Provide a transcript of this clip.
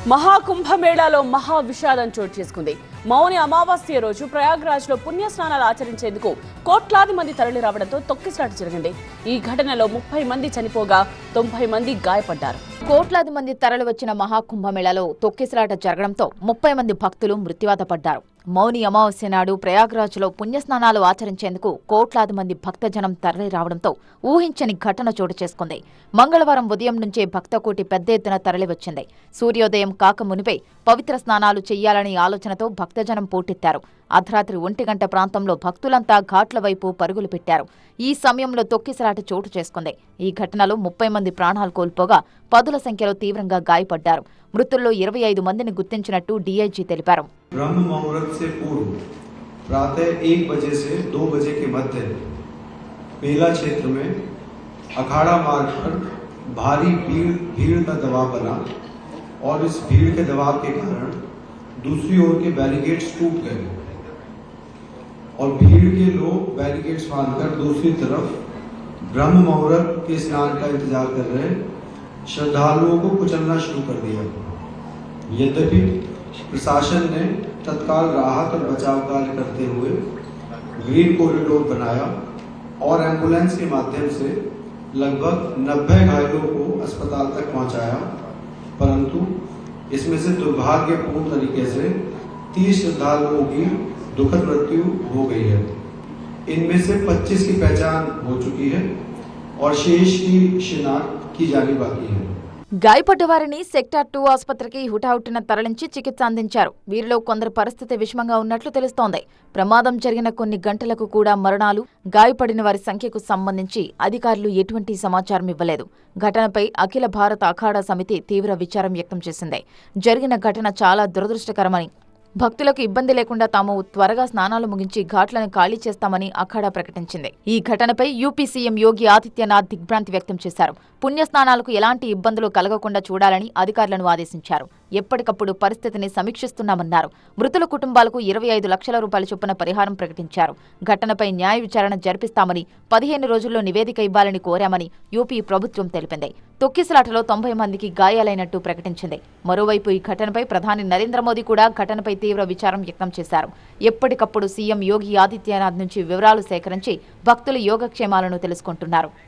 మహాకుంభమేళాలో మహా విషాదం చోటు చేసుకుంది. మౌని అమావాస్య రోజు ప్రయాగ్రాజ్లో పుణ్యస్నానాలు ఆచరించేందుకు కోట్లాది మంది తరలి రావడంతో తొక్కిసలాట జరిగింది. ఈ ఘటనలో 30 మంది చనిపోగా 90 మంది గాయపడ్డారు. కోట్లాది మంది తరలి వచ్చిన మహాకుంభమేళాలో తొక్కిసలాట జరగడంతో 30 మంది భక్తులు మృత్యువాత పడ్డారు. మౌని అమావాస్య నాడు ప్రయాగ్రాజ్లో పుణ్యస్నానాలు ఆచరించేందుకు కోట్లాది మంది భక్తజనం తరలి రావడంతో ఊహించని ఘటన చోటు చేసుకుంది. మంగళవారం ఉదయం నుంచే భక్తకోటి పెద్ద ఎత్తున తరలివచ్చింది. సూర్యోదయం కాక మునిపే పవిత్ర స్నానాలు చెయ్యాలనే ఆలోచనతో భక్తజనం పోటెత్తారు. అర్ధరాత్రి 1 గంట ప్రాంతంలో భక్తులంతా ఘాట్ల వైపు పరుగులు పెట్టారు. ఈ సమయంలో తొక్కిసలాట చోటు చేసుకుంది. ఈ ఘటనలో 30 మంది ప్రాణాలు కోల్పోగా పదుల సంఖ్యలో తీవ్రంగా గాయపడ్డారు. మృతుల్లో 25 మందిని గుర్తించినట్టు డీఐజీ తెలిపారు. ब्रह्म मुहूर्त से पूर्व प्रातः 1 बजे से 2 बजे के मध्य मेला क्षेत्र में अखाड़ा मार्ग पर भारी भीड़ का दबाव बना और इस भीड़ के दबाव के कारण दूसरी ओर के बैरिकेड्स टूट गए और भीड़ के लोग बैरिकेड्स बांधकर दूसरी तरफ ब्रह्म मुहूर्त के स्नान का इंतजार कर रहे श्रद्धालुओं को कुचलना शुरू कर दिया। यद्यपि प्रशासन ने तत्काल राहत और बचाव कार्य करते हुए ग्रीन कॉरिडोर बनाया और एम्बुलेंस के माध्यम से लगभग 90 घायलों को अस्पताल तक पहुंचाया, परंतु इसमें से दुर्भाग्यपूर्ण तरीके से 30 श्रद्धालुओं की दुखद मृत्यु हो गई है। इनमें से 25 की पहचान हो चुकी है और शेष की शिनाख्त की जानी बाकी है। గాయపడ్డ వారిని సెక్టార్ 2 ఆసుపత్రికి హుటాహుటిన తరలించి చికిత్స అందించారు. వీరిలో కొందరు పరిస్థితి విషమంగా ఉన్నట్లు తెలుస్తోంది. ప్రమాదం జరిగిన కొన్ని గంటలకు కూడా మరణాలు, గాయపడిన వారి సంఖ్యకు సంబంధించి అధికారులు ఎటువంటి సమాచారం ఇవ్వలేదు. ఘటనపై అఖిల భారత అఖాడా సమితి తీవ్ర విచారం వ్యక్తం చేసింది. జరిగిన ఘటన చాలా దురదృష్టకరమని, భక్తులకు ఇబ్బంది లేకుండా తాము త్వరగా స్నానాలు ముగించి ఘాట్లను ఖాళీ చేస్తామని అఖాడా ప్రకటించింది. ఈ ఘటనపై యూపీ సీఎం యోగి ఆదిత్యనాథ్ దిగ్భ్రాంతి వ్యక్తం చేశారు. పుణ్యస్నానాలకు ఎలాంటి ఇబ్బందులు కలగకుండా చూడాలని అధికారులను ఆదేశించారు. ఎప్పటికప్పుడు పరిస్థితిని సమీక్షిస్తున్నామన్నారు. మృతుల కుటుంబాలకు 25 లక్షల రూపాయల చొప్పున పరిహారం ప్రకటించారు. ఘటనపై న్యాయ విచారణ జరిపిస్తామని, 15 రోజుల్లో నివేదిక ఇవ్వాలని కోరామని యూపీ ప్రభుత్వం తెలిపింది. తొక్కిసలాటలో 90 మందికి గాయాలైనట్టు ప్రకటించింది. మరోవైపు ఈ ఘటనపై ప్రధాని నరేంద్ర మోదీ కూడా ఘటనపై తీవ్ర విచారం వ్యక్తం చేశారు. ఎప్పటికప్పుడు సీఎం యోగి ఆదిత్యనాథ్ నుంచి వివరాలు సేకరించి భక్తుల యోగక్షేమాలను తెలుసుకుంటున్నారు.